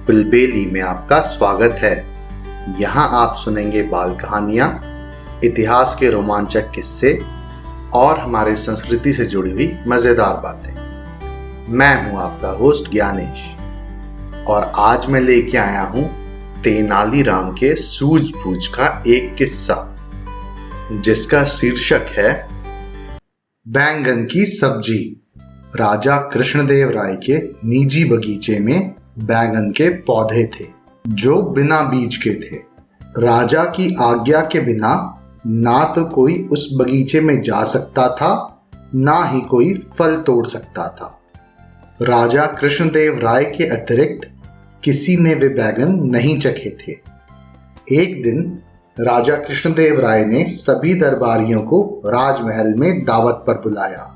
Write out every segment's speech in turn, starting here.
बुलबेली में आपका स्वागत है। यहाँ आप सुनेंगे बाल कहानियाँ, इतिहास के रोमांचक किस्से और हमारे संस्कृति से जुड़ी हुई मज़ेदार बातें। मैं हूँ आपका होस्ट ज्ञानेश और आज मैं लेके आया हूँ तेनालीराम के सूझबूझ का एक किस्सा जिसका शीर्षक है बैंगन की सब्जी। राजा कृष्णदेव राय के निजी बगीचे में बैंगन के पौधे थे जो बिना बीज के थे। राजा की आज्ञा के बिना ना तो कोई उस बगीचे में जा सकता था, ना ही कोई फल तोड़ सकता था। राजा कृष्णदेव राय के अतिरिक्त किसी ने वे बैंगन नहीं चखे थे। एक दिन राजा कृष्णदेव राय ने सभी दरबारियों को राजमहल में दावत पर बुलाया।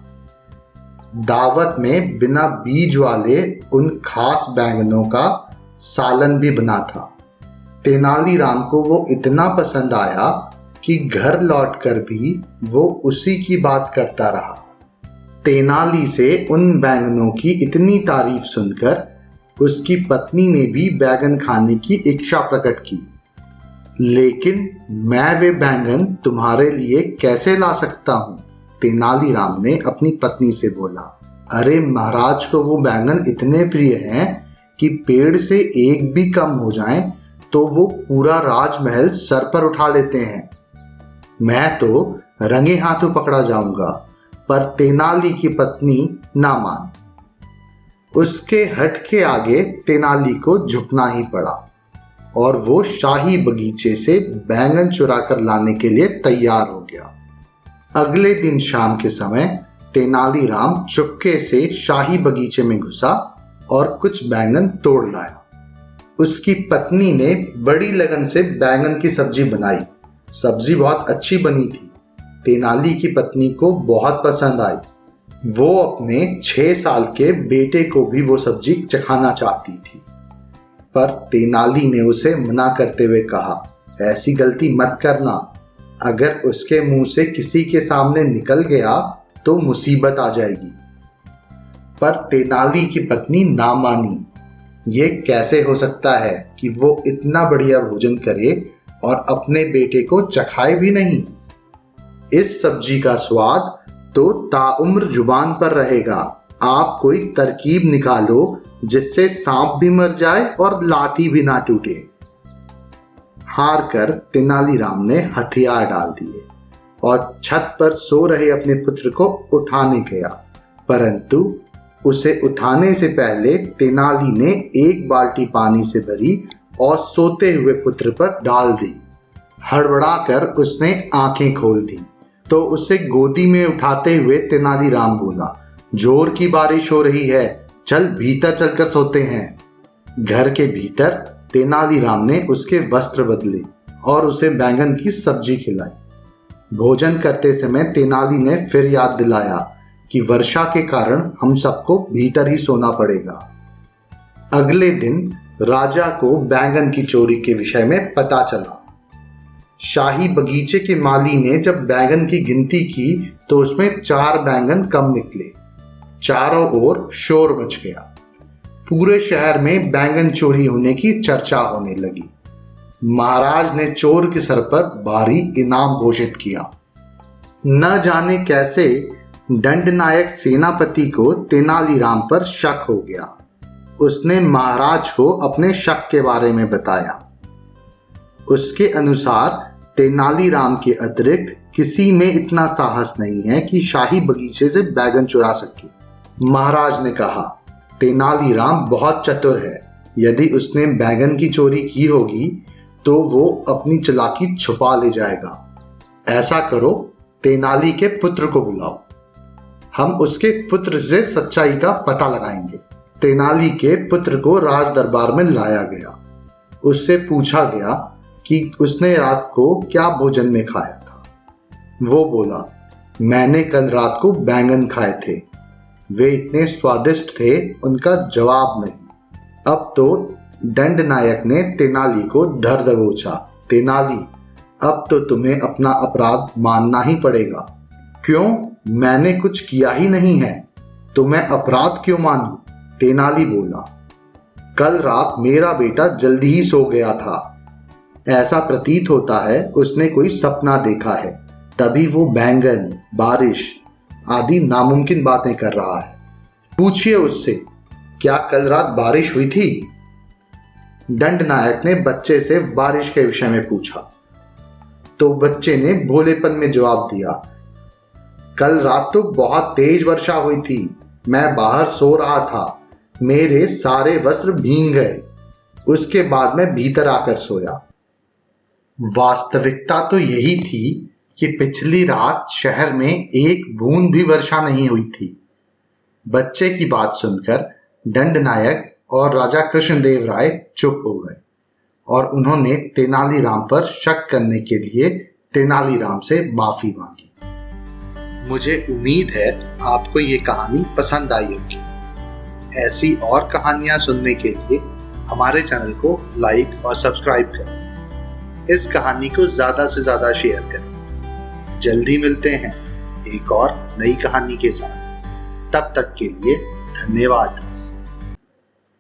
दावत में बिना बीज वाले उन खास बैंगनों का सालन भी बना था। तेनालीराम को वो इतना पसंद आया कि घर लौटकर भी वो उसी की बात करता रहा। तेनाली से उन बैंगनों की इतनी तारीफ सुनकर उसकी पत्नी ने भी बैंगन खाने की इच्छा प्रकट की। लेकिन मैं वे बैंगन तुम्हारे लिए कैसे ला सकता हूँ? तेनालीराम ने अपनी पत्नी से बोला। अरे महाराज को वो बैंगन इतने प्रिय हैं कि पेड़ से एक भी कम हो जाए तो वो पूरा राजमहल सर पर उठा लेते हैं। मैं तो रंगे हाथों पकड़ा जाऊंगा। पर तेनाली की पत्नी ना मान। उसके हट के आगे तेनाली को झुकना ही पड़ा और वो शाही बगीचे से बैंगन चुरा कर लाने के लिए तैयार हो गया। अगले दिन शाम के समय तेनालीराम चुपके से शाही बगीचे में घुसा और कुछ बैंगन तोड़ लाया। उसकी पत्नी ने बड़ी लगन से बैंगन की सब्जी बनाई। सब्जी बहुत अच्छी बनी थी। तेनाली की पत्नी को बहुत पसंद आई। वो अपने 6 साल के बेटे को भी वो सब्जी चखाना चाहती थी, पर तेनाली ने उसे मना करते हुए कहा, ऐसी गलती मत करना। अगर उसके मुंह से किसी के सामने निकल गया तो मुसीबत आ जाएगी। पर तेनाली की पत्नी ना मानी। ये कैसे हो सकता है कि वो इतना बढ़िया भोजन करे और अपने बेटे को चखाए भी नहीं? इस सब्जी का स्वाद तो ताउम्र जुबान पर रहेगा। आप कोई तरकीब निकालो जिससे सांप भी मर जाए और लाठी भी ना टूटे। हार कर तेनालीराम ने हथियार डाल दिए और छत पर सो रहे अपने पुत्र को उठाने गया, परंतु उसे उठाने से पहले तेनाली ने एक बाल्टी पानी से भरी और सोते हुए पुत्र पर डाल दी। हड़बड़ाकर उसने आंखें खोल दी तो उसे गोदी में उठाते हुए तेनालीराम बोला, जोर की बारिश हो रही है, चल भीतर चलकर सोते हैं। घर के भीतर तेनालीराम ने उसके वस्त्र बदले और उसे बैंगन की सब्जी खिलाई। भोजन करते समय तेनाली ने फिर याद दिलाया कि वर्षा के कारण हम सबको भीतर ही सोना पड़ेगा। अगले दिन राजा को बैंगन की चोरी के विषय में पता चला। शाही बगीचे के माली ने जब बैंगन की गिनती की तो उसमें 4 बैंगन कम निकले। चारों ओर शोर मच गया। पूरे शहर में बैंगन चोरी होने की चर्चा होने लगी। महाराज ने चोर के सर पर भारी इनाम घोषित किया। न जाने कैसे दंडनायक सेनापति को तेनालीराम पर शक हो गया। उसने महाराज को अपने शक के बारे में बताया। उसके अनुसार तेनालीराम के अतिरिक्त किसी में इतना साहस नहीं है कि शाही बगीचे से बैंगन चुरा सके। महाराज ने कहा, तेनालीराम बहुत चतुर है। यदि उसने बैंगन की चोरी की होगी तो वो अपनी चालाकी छुपा ले जाएगा। ऐसा करो, तेनाली के पुत्र को बुलाओ। हम उसके पुत्र से सच्चाई का पता लगाएंगे। तेनाली के पुत्र को राज दरबार में लाया गया। उससे पूछा गया कि उसने रात को क्या भोजन में खाया था। वो बोला, मैंने कल रात को बैंगन खाए थे। वे इतने स्वादिष्ट थे, उनका जवाब नहीं। अब तो दंडनायक ने तेनाली को धर दबोचा। तेनाली, अब तो तुम्हें अपना अपराध मानना ही पड़ेगा। क्यों? मैंने कुछ किया ही नहीं है तो मैं अपराध क्यों मानूं? तेनाली बोला। कल रात मेरा बेटा जल्दी ही सो गया था। ऐसा प्रतीत होता है उसने कोई सपना देखा है, तभी वो बैंगन, बारिश आदि नामुमकिन बातें कर रहा है। पूछिए उससे, क्या कल रात बारिश हुई थी? दंड नायक ने बच्चे से बारिश के विषय में पूछा तो बच्चे ने भोलेपन में जवाब दिया, कल रात तो बहुत तेज वर्षा हुई थी। मैं बाहर सो रहा था, मेरे सारे वस्त्र भीग गए। उसके बाद मैं भीतर आकर सोया। वास्तविकता तो यही थी कि पिछली रात शहर में एक बूंद भी वर्षा नहीं हुई थी। बच्चे की बात सुनकर दंड नायक और राजा कृष्णदेव राय चुप हो गए और उन्होंने तेनालीराम पर शक करने के लिए तेनालीराम से माफी मांगी। मुझे उम्मीद है आपको ये कहानी पसंद आई होगी। ऐसी और कहानियां सुनने के लिए हमारे चैनल को लाइक और सब्सक्राइब करें। इस कहानी को ज़्यादा से ज़्यादा शेयर करें। जल्दी मिलते हैं एक और नई कहानी के साथ। तब तक के लिए धन्यवाद।